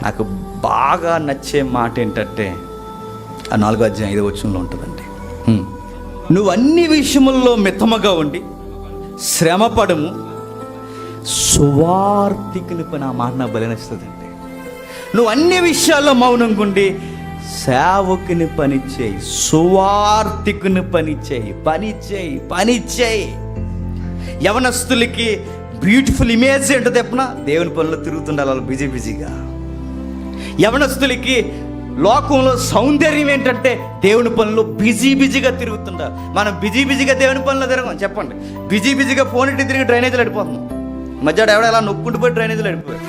నాకు బాగా నచ్చే మాట ఏంటంటే ఆ 4వ అధ్యాయం 5వ వచనంలో ఉంటుందండి. నువ్వు అన్ని విషయముల్లో మితముగా ఉండి శ్రమపడము, సువార్తికుని పని. ఆ మాట నాకు బలనిస్తుందండి. నువ్వు అన్ని విషయాల్లో మౌనంగా ఉండి సేవకుని పని చేయి, సువార్తికుని పని చేయి, పని చేయి. యవనస్తులకి బ్యూటిఫుల్ ఇమేజ్ ఏంటో చెప్పనా? దేవుని పనులు తిరుగుతుండాలి వాళ్ళు బిజీగా. యవనస్తులకి లోకంలో సౌందర్యం ఏంటంటే దేవుని పనులు బిజీగా తిరుగుతుంటారు. మనం బిజీగా దేవుని పనులు తిరగం. చెప్పండి, బిజీగా ఫోన్ ఇట్టి తిరిగి డ్రైనేజీలు అడిపోతున్నాం. మధ్యలో ఎవడో ఎలా నొక్కుంటూ పోయి డ్రైనేజీలు అడిపోయారు,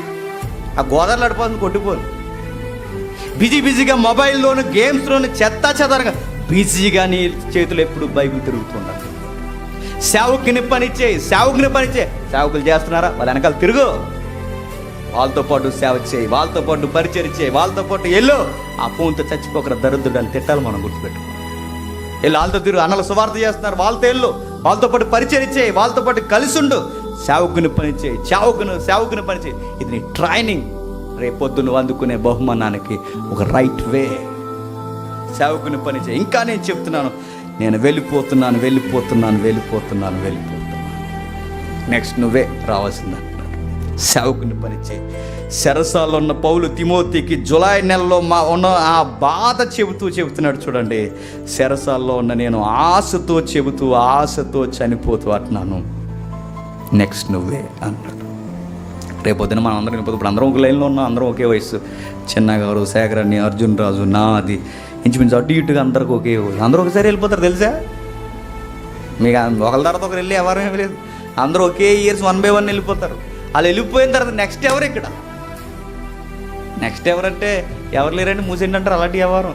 ఆ గోదావరిలో అడిపోతుంది కొట్టుకోను. బిజీగా మొబైల్లోను గేమ్స్లోను చెదరగా బిజీగా నీ చేతులు ఎప్పుడు బైబిల్ తిరుగుతుండాలి. సేవకుని పని చేయి. సేవకులు చేస్తున్నారా? వాళ్ళ వెనకాల తిరుగు, వాళ్ళతో పాటు సేవ చేయి, వాళ్ళతో పాటు పరిచయం చేయి, వాళ్ళతో పాటు ఎల్లో. ఆ ఫోన్తో చచ్చిపోకరా దరిద్రుడు అని తిట్టాలి మనం, గుర్తుపెట్టుకో. వెళ్ళి వాళ్ళతో తిరుగు. అన్నలు సువార్త చేస్తున్నారు, వాళ్ళతో వెళ్ళు, వాళ్ళతో పాటు పరిచయం చేయి, వాళ్ళతో పాటు కలిసి ఉండు. సేవకుని పని చేయి, సేవకుని పని చేయి. ఇది నీ ట్రైనింగ్. రేపొద్దు నువ్వు అందుకునే బహుమానానికి ఒక రైట్ వే. సేవకుని పని చేయి. ఇంకా నేను చెప్తున్నాను, నేను వెళ్ళిపోతున్నాను. నెక్స్ట్ నువ్వే రావాల్సింది అంటున్నాడు. సేవకుని పని చేయి. చెరసాల్లో ఉన్న పౌలు తిమోతికి జులై నెలలో ఉన్న ఆ బాధ చెబుతున్నాడు చూడండి. చెరసాల్లో ఉన్న నేను ఆశతో చనిపోతూ అంటున్నాను. నెక్స్ట్ నువ్వే అన్నాడు. రేపొద్దున మనం అందరం ఇప్పుడు అందరం ఒక లైన్లో ఉన్నాం, అందరం ఒకే వయసు. చిన్నగారు, శేఖరణి, అర్జున్ రాజు, నాది, ఇంచుమించు అటు ఇటుగా అందరికి ఒకే వయసు. అందరూ ఒకసారి వెళ్ళిపోతారు తెలుసా? మీకు ఒకరి తర్వాత ఒకరు వెళ్ళి ఎవరు ఏమి లేదు, అందరూ ఒకే ఇయర్స్ 1 by 1 వెళ్ళిపోతారు. వాళ్ళు వెళ్ళిపోయిన తర్వాత నెక్స్ట్ ఎవరు ఇక్కడ? నెక్స్ట్ ఎవరంటే ఎవరు లేరంటే మూసేంటి అంటారు. అలాంటి ఎవరు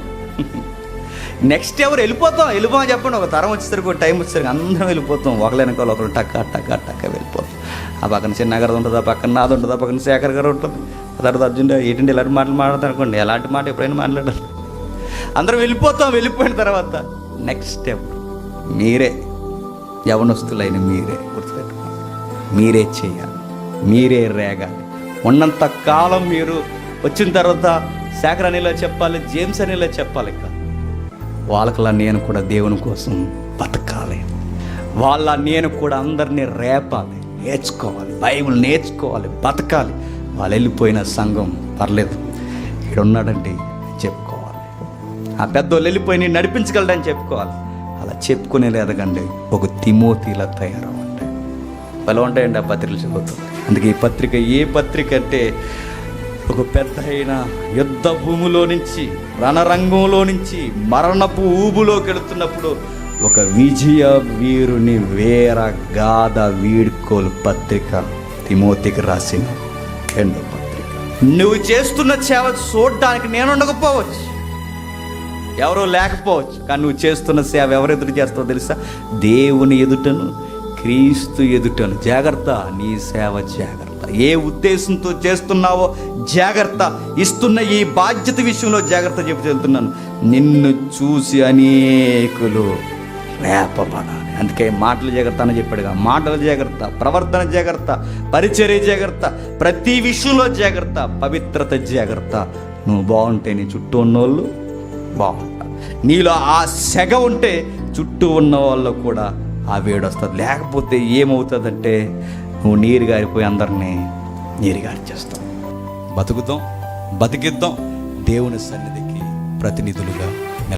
నెక్స్ట్ ఎవరు? వెళ్ళిపోమని చెప్పండి. ఒక తరం వచ్చేసరికి, ఒక టైం వచ్చేసరికి అందరం వెళ్ళిపోతాం. ఒకరి వెనకాల ఒకరు టక్క వెళ్ళిపోతాం. ఆ పక్కన చిన్నగారు ఉంటుంది, ఆ పక్కన నాది ఉంటుంది, ఆ పక్కన శేఖర్ గారు ఉంటుంది, ఆ తర్వాత అర్జున్ ఏంటంటే ఇలాంటి మాటలు మాట్లాడతారు అనుకోండి. ఎలాంటి మాట ఎప్పుడైనా మాట్లాడాలి. అందరం వెళ్ళిపోయిన తర్వాత నెక్స్ట్ స్టెప్ మీరే. యవనస్తులైన మీరే గుర్తుపెట్టుకోండి. మీరే చేయాలి, మీరే రేగాలి. ఉన్నంత కాలం మీరు వచ్చిన తర్వాత శేఖర్ అనిలా చెప్పాలి, జేమ్స్ అనిలా చెప్పాలి. వాళ్ళకలా నేను కూడా దేవుని కోసం బతకాలి. వాళ్ళ నేను కూడా అందరినీ రేపాలి, నేర్చుకోవాలి, బైబిల్ నేర్చుకోవాలి, బతకాలి. వాళ్ళు వెళ్ళిపోయిన సంఘం పర్లేదు, ఇక్కడ ఉన్నాడంటే చెప్పుకోవాలి. ఆ పెద్దోళ్ళు వెళ్ళిపోయి నేను నడిపించగలడని చెప్పుకోవాలి. అలా చెప్పుకునేది ఎదగండి. ఒక తిమోతిలా తయారవ్వండి. బలం ఉంటాయండి ఆ పత్రికలు చదువుతుంది. అందుకే ఈ పత్రిక ఏ పత్రిక అంటే ఒక పెద్ద అయిన యుద్ధ భూమిలో నుంచి, రణరంగంలో నుంచి మరణపు ఊబులోకి వెళుతున్నప్పుడు ఒక విజయ వీరుని వీర గాథ వీడ్కోలు పత్రిక తిమోతికి రాసిన 2వ పత్రిక. నువ్వు చేస్తున్న సేవ చూడడానికి నేను ఉండకపోవచ్చు, ఎవరో లేకపోవచ్చు, కానీ నువ్వు చేస్తున్న సేవ ఎవరు ఎదురు చేస్తావో తెలుసా? దేవుని ఎదుటను, క్రీస్తు ఎదుటను. జాగ్రత్త, నీ సేవ జాగ్రత్త. ఏ ఉద్దేశంతో చేస్తున్నావో జాగ్రత్త. ఇస్తున్న ఈ బాధ్యత విషయంలో జాగ్రత్త చెబుతూ వెళ్తున్నాను. నిన్ను చూసి అనేకులు రేపబడాలి. అందుకే మాటలు జాగ్రత్త అని చెప్పాడుగా. మాటలు జాగ్రత్త, ప్రవర్తన జాగ్రత్త, పరిచర్య జాగ్రత్త, ప్రతి విషయంలో జాగ్రత్త, పవిత్రత జాగ్రత్త. నువ్వు బాగుంటే నీ చుట్టూ ఉన్నోళ్ళు బాగుంటారు. నీలో ఆ సెగ ఉంటే చుట్టూ ఉన్న వాళ్ళు కూడా ఆ వేడి వస్తుంది. లేకపోతే ఏమవుతుందంటే నువ్వు నీరు గారిపోయి అందరినీ నీరు గారిచేస్తావు. బతికిద్దాం, దేవుని సన్నిధికి ప్రతినిధులుగా